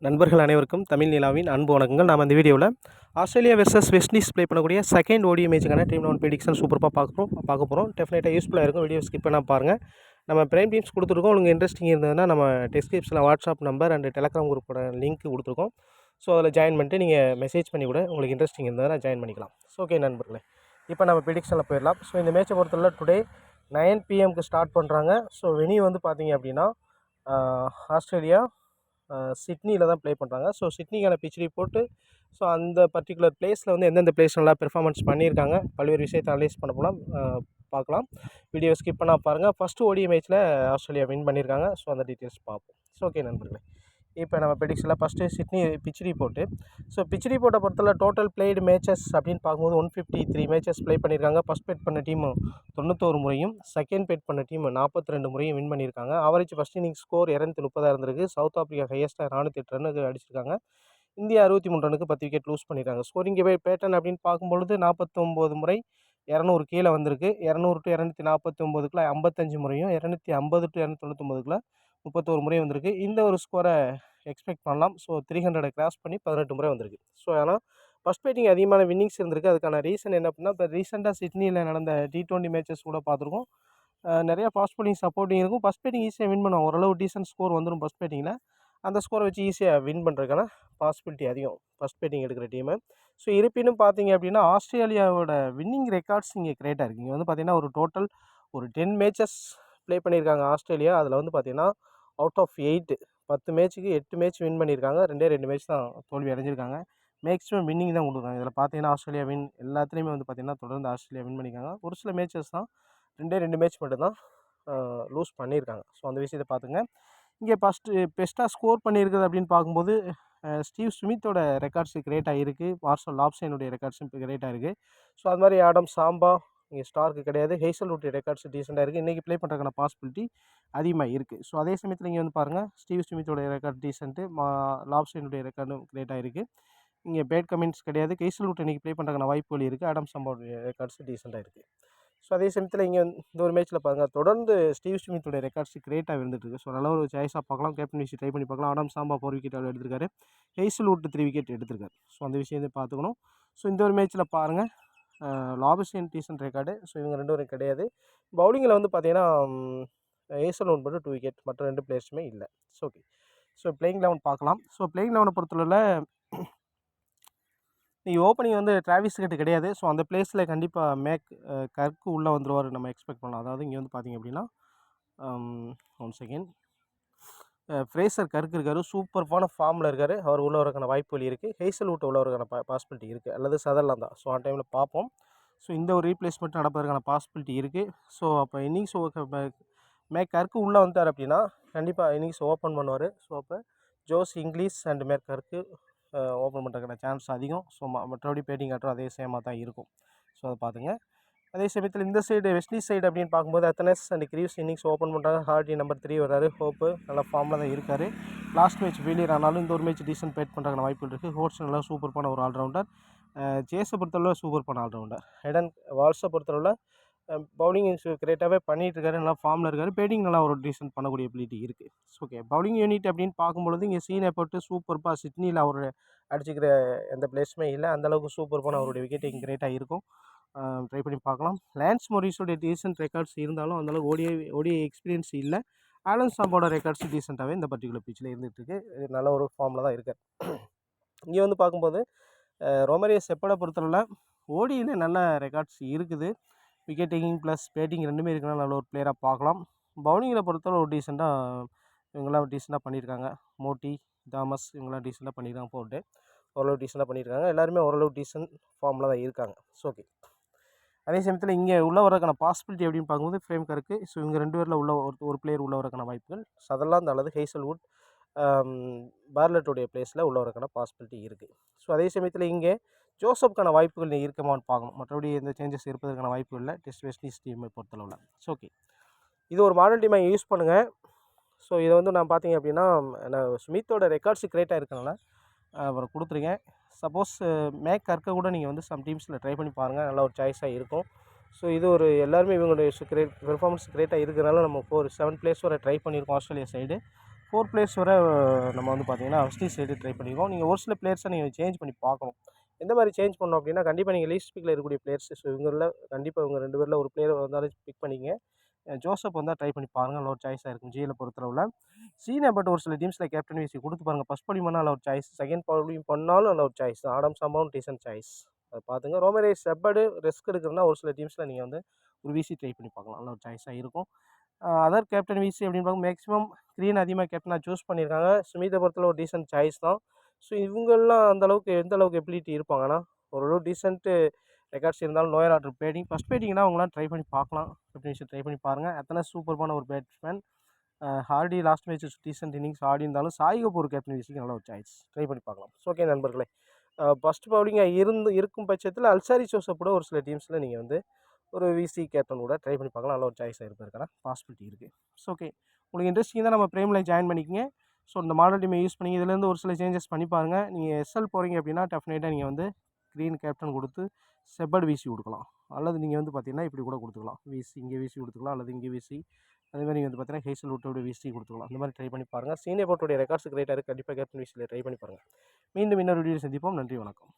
நண்பர்கள் அனைவருக்கும் தமிழ் நிலாவின் அன்பு வணக்கங்கள். நாம் இந்த வீடியோவில் Australia versus west Indies play பண்ணக்கூடிய செகண்ட் ஓடி மேட்சுக்கான டீம் 1 ப்ரெடிக்ஷன் சூப்பராக பார்க்க போகிறோம். டெஃபினட்டாக யூஸ்ஃபுல்லாக இருக்கும். வீடியோ ஸ்கிப் பண்ணால் பாருங்கள். நம்ம பிரைம் டீம்ஸ் கொடுத்துருக்கோம். உங்களுக்கு இன்ட்ரெஸ்டிங் இருந்ததுன்னா நம்ம டிஸ்கிரிப்ஷனில் வாட்ஸ்அப் நம்பர் அண்ட் டெலகிராம் குரூப்போட லிங்க் கொடுத்துருக்கோம். ஸோ அதில் ஜாயின் பண்ணிட்டு நீங்கள் மெசேஜ் பண்ணி கூட உங்களுக்கு இன்ட்ரெஸ்டிங் இருந்ததுன்னா ஜாயின் பண்ணிக்கலாம். ஸோ ஓகே நண்பர்களே, இப்போ நம்ம ப்ரெடிக்ஷனில் போயிடலாம். ஸோ இந்த மேட்சை பொறுத்தவரை டுடே 9 PM ஸ்டார்ட் பண்ணுறாங்க. ஸோ வெனியூ வந்து பார்த்தீங்க அப்படின்னா ஆஸ்திரேலியா சிட்னியில் தான் ப்ளே பண்ணுறாங்க. ஸோ சிட்னிக்கான பிச் ரிப்போர்ட்டு, ஸோ அந்த பர்டிகுலர் பிளேஸில் வந்து எந்தெந்த பிளேஸ் நல்லா பெர்ஃபார்மன்ஸ் பண்ணியிருக்காங்க, பல்வேறு விஷயத்தை அனலைஸ் பண்ண போனால் பார்க்கலாம். வீடியோ ஸ்கிப் பண்ணால் பாருங்கள். ஃபஸ்ட்டு ஓடி மேட்ச்சில் ஆஸ்திரேலியா வின் பண்ணியிருக்காங்க. ஸோ அந்த டீட்டெயில்ஸ் பார்ப்போம். ஸோ ஓகே நண்பர்களே, இப்போ நம்ம ப்ரெடிக்ஷனில் first Sydney pitch report. So pitch ரிப்போர்ட்டை பொறுத்தவரை டோட்டல் பிளேடு மேட்சஸ் அப்படின்னு பார்க்கும்போது 153 மேட்சஸ் ப்ளே பண்ணியிருக்காங்க. ஃபஸ்ட் பெட் பண்ண டீம் 91 முறையும், செகண்ட் பெட் பண்ண டீம் 42 முறையும் வின் பண்ணியிருக்காங்க. ஆவரேஜ் ஃபஸ்ட் இன்னிங்ஸ் ஸ்கோர் 230 இருந்திருக்கு. சவுத் ஆஃப்ரிக்கா ஹையஸ்ட்டாக 408 ரன்னுக்கு அடிச்சிருக்காங்க. இந்தியா 63 ரனுக்கு 10 விக்கெட் லூஸ் பண்ணியிருக்காங்க. ஸ்கோரிங் பேட்டர்ன் அப்படின்னு பார்க்கும்பொழுது 49 முறை 200 கீழே வந்திருக்கு. 200 to 249க்குள்ள 55 முறையும், 250 to 299க்குள்ள 31 முறை வந்திருக்கு. இந்த ஒரு ஸ்கோரை எக்ஸ்பெக்ட் பண்ணலாம். ஸோ 300 கிராஸ் பண்ணி 18 முறை வந்திருக்கு. ஸோ ஆனால் ஃபஸ்ட் பேட்டிங் அதிகமான வின்னிங்ஸ் இருந்திருக்கு. அதுக்கான ரீசன் என்ன அப்படின்னா, இப்போ ரீசெண்டாக சிட்னியில் நடந்த T20 மேட்சஸ் கூட பார்த்துருக்கோம். நிறையா ஃபாஸ்ட் பவுலிங் சப்போர்ட்டிங் இருக்கும். ஃபஸ்ட் பேட்டிங் ஈஸியாக வின் பண்ணுவாங்க. ஓரளவு டீசென்ட் ஸ்கோர் வந்துடும் ஃபஸ்ட் பேட்டிங்கில். அந்த ஸ்கோரை வச்சு ஈஸியாக வின் பண்ணுறதுக்கான பாசிபிலிட்டி அதிகம் ஃபஸ்ட் பேட்டிங் எடுக்கிற டீமு. ஸோ இருப்பினும் பார்த்தீங்க அப்படின்னா ஆஸ்திரேலியாவோட வின்னிங் ரெக்கார்ட்ஸ் இங்கே கிரியேட்டாக இருக்குது. இங்கே வந்து பார்த்தீங்கன்னா ஒரு டோட்டல் ஒரு 10 மேட்சஸ் ப்ளே பண்ணியிருக்காங்க ஆஸ்திரேலியா. அதில் வந்து பார்த்தீங்கன்னா அவுட் ஆஃப் 8 10 மேட்ச்சுக்கு 8 மேட்ச் வின் பண்ணியிருக்காங்க. 2 மேட்ச் தான் தோல்வி அடைஞ்சிருக்காங்க. மேக்ஸிமம் வின்னிங் தான் கொடுக்குறாங்க. இதில் பார்த்தீங்கன்னா ஆஸ்திரேலியா வின் எல்லாத்துலேயுமே வந்து பார்த்தீங்கன்னா தொடர்ந்து ஆஸ்திரேலியா வின் பண்ணியிருக்காங்க. ஒரு சில மேட்சஸ் தான் 2 மேட்ச் மட்டும்தான் லூஸ் பண்ணியிருக்காங்க. ஸோ அந்த விஷயத்தை பார்த்துங்க. இங்கே பெஸ்ட்டாக ஸ்கோர் பண்ணியிருக்குது அப்படின்னு பார்க்கும்போது ஸ்டீவ் ஸ்மித்தோட ரெக்கார்ட்ஸு கிரியேட் ஆகிருக்கு. மார்ஷல் லாப்சனுடைய ரெக்கார்ட்ஸும் இப்போ கிரியேட் ஆகிருக்கு. ஸோ அது மாதிரி ஆடம் சாம்பா இங்கே ஸ்டார்க்கு கிடையாது. ஹேசல்வுட் ரெக்கார்ட்ஸ் டீசெண்டாக இருக்குது. இன்றைக்கி ப்ளே பண்ணுறதுக்கான பாசிபிலிட்டி அதிகமாக இருக்குது. ஸோ அதே சமயத்தில் இங்கே வந்து பாருங்கள், ஸ்டீவ் ஸ்மித்தோடைய ரெக்கார்ட் டீசென்ட்டு, லாப்சனுடைய ரெக்கார்டும் கிரியேட் ஆகிருக்கு. இங்கே பேட் கமெண்ட்ஸ் கிடையாது. ஹேசல்வுட் இன்றைக்கி ப்ளே பண்ணுறதுக்கான வாய்ப்புகள் இருக்குது. ஆடம் சாம்பாவுடைய ரெக்கார்ட்ஸ் டீசெண்டாக இருக்குது. ஸோ அதே சமயத்தில் இங்கே இந்த ஒரு மேட்ச்சில் பாருங்கள், தொடர்ந்து ஸ்டீவ் ஸ்மித்தோடைய ரெக்கார்ட்ஸ் கிரியேட்டாக இருந்துகிட்ருக்கு. ஸோ நல்ல ஒரு சாய்ஸாக பார்க்கலாம். கேப்டன் விஷயம் ட்ரை பண்ணி பார்க்கலாம். ஆடம் சாம்பா 4 விக்கெட் எடுத்திருக்காரு. ஹேசல்வுட் 3 விக்கெட் எடுத்திருக்காரு. ஸோ அந்த விஷயத்தை பார்த்துக்கணும். ஸோ இந்த ஒரு மேட்ச்சில் பாருங்கள், லாபஸ்டன் டீசன்ட் ரெக்கார்டு. ஸோ இவங்க 2 பேரும் கிடையாது. பவுலிங்கில் வந்து பார்த்தீங்கன்னா ஹேசல்வுட் மட்டும் 2 விக்கெட், மற்ற 2 பிளேயர்ஸுமே இல்லை. ஸோ ஓகே, ஸோ பிளேயிங் 11 பார்க்கலாம். ஸோ பிளேயிங் 11 பொறுத்தவரை இன்றைக்கி ஓப்பனிங் வந்து டிராவிஸ் ஹெட் கிடையாது. ஸோ அந்த பிளேஸில் கண்டிப்பாக கர்க்கு உள்ளே வந்துடுவார் நம்ம எக்ஸ்பெக்ட் பண்ணலாம். அதாவது இங்கே வந்து பார்த்திங்க அப்படின்னா ஒன் செகண்ட், ஃப்ரேசர் கர்க் இருக்கார். சூப்பர்பான ஃபார்மில் இருக்கார். அவர் உள்ள வரக்கான வாய்ப்புகள் இருக்குது. ஹேசல்வுட் உள்ள வரக்கான பாசிபிலிட்டி இருக்குது. அல்லது சதர்லாந்த் தான். ஸோ அந்த டைமில் பார்ப்போம். ஸோ இந்த ஒரு ரீப்ளேஸ்மெண்ட் நடப்பதற்கான பாசிபிலிட்டி இருக்குது. ஸோ அப்போ இன்னிங்ஸ் கர்க்கு உள்ளே வந்துட்டார் அப்படின்னா கண்டிப்பாக இன்னிங்ஸ் ஓப்பன் பண்ணுவார். ஸோ அப்போ ஜோஸ் இங்கிலீஷ் அண்ட் கர்க்கு ஓப்பன் பண்ணுறதுக்கான சான்ஸ் அதிகம். ஸோ மற்றபடி பேட்டிங் ஆட்டும் அதே சேமாக தான் இருக்கும். ஸோ அதை பார்த்துங்க. அதே சமயத்தில் இந்த சைடு வெஸ்ட் இண்டீஸ் சைடு அப்படின்னு பார்க்கும்போது அத்தனஸ் அண்ட் கிரீவ்ஸ் இன்னிங்ஸ் ஓப்பன் பண்ணுறாங்க. ஹார்டி நம்பர் 3 வர்றாரு. ஹோப்பு நல்லா ஃபார்மில் தான் இருக்கார். லாஸ்ட் மேட்ச் ஃபெயிலியர் ஆனாலும் இந்த ஒரு மேட்ச் டீசென்ட் பேட் பண்ணுறதுக்கான வாய்ப்புகள் இருக்குது. ஹோட்ஸ் நல்லா சூப்பர்பான ஒரு ஆல்ரவுண்டர். ஜேஸை பொறுத்தளவு சூப்பர்பான ஆல்ரவுண்டர். ஹெடன் வால்ஸை பொறுத்தளவில் பவுலிங் கிரியேட்டாகவே பண்ணிகிட்டு இருக்காரு. நல்லா ஃபார்மில் இருக்கார். பேட்டிங் நல்லா ஒரு டீசென்ட் பண்ணக்கூடிய எபிலிட்டி இருக்குது. ஓகே, பவுலிங் யூனிட் அப்படின்னு பார்க்கும்பொழுது இங்கே சீனை போட்டு சூப்பர்பாக சிட்னியில் அவர் அடிச்சுக்கிற எந்த பிளேஸுமே இல்லை. அந்தளவுக்கு சூப்பர்பான அவருடைய விக்கெட்டிங் கிரியேட்டாக இருக்கும். ட்ரை பண்ணி பார்க்கலாம். லான்ஸ் மொரிஸோடைய டீசென்ட் ரெக்கார்ட்ஸ் இருந்தாலும் அந்தளவுக்கு ஓடிஐ எக்ஸ்பீரியன்ஸ் இல்லை. ஆலன் சாம்போட ரெக்கார்ட்ஸ் டீசெண்டாகவே இந்த பர்டிகுலர் பிச்சில் இருந்துகிட்ருக்கு. நல்ல ஒரு ஃபார்மில் தான் இருக்கார். இங்கே வந்து பார்க்கும்போது ரொமேரியோ செப்படை பொறுத்தளவில் ஓடியில் நல்ல ரெக்கார்ட்ஸ் இருக்குது. விக்கெட் டேக்கிங் ப்ளஸ் பேட்டிங் 2மே இருக்கிறனால நல்ல ஒரு பிளேயராக பார்க்கலாம். பவுலிங்கில் பொறுத்தவரை ஒரு இவங்களாம் டீசெண்டாக பண்ணியிருக்காங்க. மோட்டி, தாமஸ் இவங்களாம் டீசெண்டாக பண்ணியிருக்காங்க. போட்டு ஓரளவு டீசெண்டாக பண்ணியிருக்காங்க. எல்லாருமே ஓரளவு டீசென்ட் ஃபார்மில் தான் இருக்காங்க. ஸோ ஓகே, அதே சமயத்தில் இங்கே உள்ள வரக்கான பாசிபிலிட்டி அப்படின்னு பார்க்கும்போது ஃப்ரேம் கருக்கு. ஸோ இவங்க 2 பேரில் உள்ள ஒரு பிளேயர் உள்ள வரக்கான வாய்ப்புகள். சதர்லாந்த் அல்லது ஹேசல்வுட் பார்லட்டுடைய பிளேஸில் உள்ள வரக்கான பாசிபிலிட்டி இருக்குது. ஸோ அதே சமயத்தில் இங்கே ஜோசப்க்கான வாய்ப்புகள் இருக்கமான்னு பார்க்கணும். மற்றபடி எந்த சேஞ்சஸ் இருப்பதற்கான வாய்ப்பு இல்லை டெஸ்ட் வெஸ்ட் இண்டீஸ் டீமை பொறுத்தளவில். ஸோ ஓகே, இது ஒரு மாடல் டீமாக யூஸ் பண்ணுங்கள். ஸோ இதை வந்து நான் பார்த்தீங்க அப்படின்னா ஸ்மித்தோட ரெக்கார்ட்ஸ் கிரியேட்டாக இருக்கனால அவரை கொடுத்துருங்க. சப்போஸ் கர்க்கை கூட நீங்கள் வந்து சம் டீம்ஸில் ட்ரை பண்ணி பாருங்கள். நல்ல ஒரு சாய்ஸாக இருக்கும். ஸோ இது ஒரு எல்லாருமே இவங்களுடைய பெர்ஃபார்மன்ஸ் கிரியேட்டாக இருக்கிறனால நம்ம 7 பிளேஸ் வரை ட்ரை பண்ணியிருக்கோம் ஆஸ்திரேலியா சைடு. 4 பிளேயர்ஸ் வரை நம்ம வந்து பார்த்தீங்கன்னா வெஸ்ட் இண்டீஸ் சைடு ட்ரை பண்ணியிருக்கோம். நீங்கள் ஒரு சில பிளேயர்ஸை நீங்கள் சேஞ்ச் பண்ணி பார்க்கணும். எந்த மாதிரி சேஞ்ச் பண்ணணும் அப்படின்னா, கண்டிப்பாக நீங்கள் லீஸ்ட் பிக்கில் இருக்கக்கூடிய பிளேயர்ஸ் ஸோ இவங்களில் கண்டிப்பாக இவங்க 2 பேரில் ஒரு பிளேயர் வந்தாலும் பிக் பண்ணிக்கங்க. ஜோசப் வந்தால் ட்ரை பண்ணி பாருங்கள், நல்ல ஒரு சாய்ஸாக இருக்கும் ஜிஎல்லை பொறுத்தளவில். சீனா பட் ஒரு சில டீம்ஸில் கேப்டன் விசி கொடுத்து பாருங்கள். ஃபஸ்ட் பவுலிங் பண்ணால் நல்ல ஒரு சாய்ஸ், செகண்ட் பவுலிங் பண்ணாலும் நல்ல ஒரு சாய்ஸ். ஆடம் சாம்பாவும் டீசன்ட் சாய்ஸ், அதை பார்த்துங்க. ரோமரே செப்பர்டு ரிஸ்க் எடுக்கிறதுனா ஒரு சில டீம்ஸில் நீங்கள் வந்து ஒரு விசி ட்ரை பண்ணி பார்க்கலாம், நல்ல ஒரு சாய்ஸாக இருக்கும். அதர் கேப்டன் விசி அப்படின்னு பார்க்கும் மேக்ஸிமம் க்ரீன் அதிகமாக கேப்டனாக சூஸ் பண்ணியிருக்காங்க. சுமித்தை பொறுத்தல ஒரு டீசென்ட் சாய்ஸ் தான். ஸோ இவங்கெல்லாம் அந்தளவுக்கு எந்த அளவுக்கு எபிலிட்டி இருப்பாங்கன்னா, ஓரளவு டீசென்ட்டு ரெக்கார்ட்ஸ் இருந்தாலும் லோயர் ஆர்டர் பேட்டிங் ஃபஸ்ட் பேட்டிங்னா அவங்களாம் ட்ரை பண்ணி பார்க்கலாம். கேப்டன் விசி ட்ரை பண்ணி பாருங்கள். அத்தனை சூப்பர்பான ஒரு batsman. Hardik last match decent innings ஆடி இருந்தாலும் சாய் கபூர் கேப்டன் விசிக்கு நல்ல ஒரு சாய்ஸ், ட்ரை பண்ணி பார்க்கலாம். ஸோ ஓகே நண்பர்களே, ஃபஸ்ட் பவுலிங்காக இருக்கும் பட்சத்தில் அல்சாரி ஜோசப் கூட ஒரு சில டீம்ஸில் நீங்கள் வந்து ஒரு விசி கேப்டன் கூட ட்ரை பண்ணி பார்க்கலாம், நல்ல ஒரு சாய்ஸாக இருப்பதற்கான பாசிபிலிட்டி இருக்குது. ஸோ ஓகே, உங்களுக்கு இன்ட்ரெஸ்டிங் தான் நம்ம பிரேமில் ஜாயின் பண்ணிக்கங்க. ஸோ இந்த மாடல் டீமை யூஸ் பண்ணி இதுலேருந்து ஒரு சில சேஞ்சஸ் பண்ணி பாருங்கள். நீங்கள் எஸ்எல் போகிறீங்க அப்படின்னா டெஃபினட்டாக நீங்கள் வந்து க்ரீன் கேப்டன் கொடுத்து செப்பர்டு விசி கொடுக்கலாம். அல்லது நீங்கள் வந்து பார்த்தீங்கன்னா இப்படி கூட கொடுத்துக்கலாம், விசி இங்கே விசி கொடுத்துக்கலாம், அல்லது இங்கே விசி. அதேமாதிரி நீங்கள் வந்து பார்த்தீங்கன்னா ஹேசல்வுட்டோட விசி கொடுத்துக்கலாம். இந்த மாதிரி ட்ரை பண்ணி பாருங்கள். சீனியர் போர்ட்டோடைய ரெக்கார்ட்ஸ் கிரேட்டாக இருக்குது. கண்டிப்பாக கேப்டன் விசியில் ட்ரை பண்ணி பாருங்கள். மீண்டும் இன்னொரு வீடியோ சந்திப்போம். நன்றி, வணக்கம்.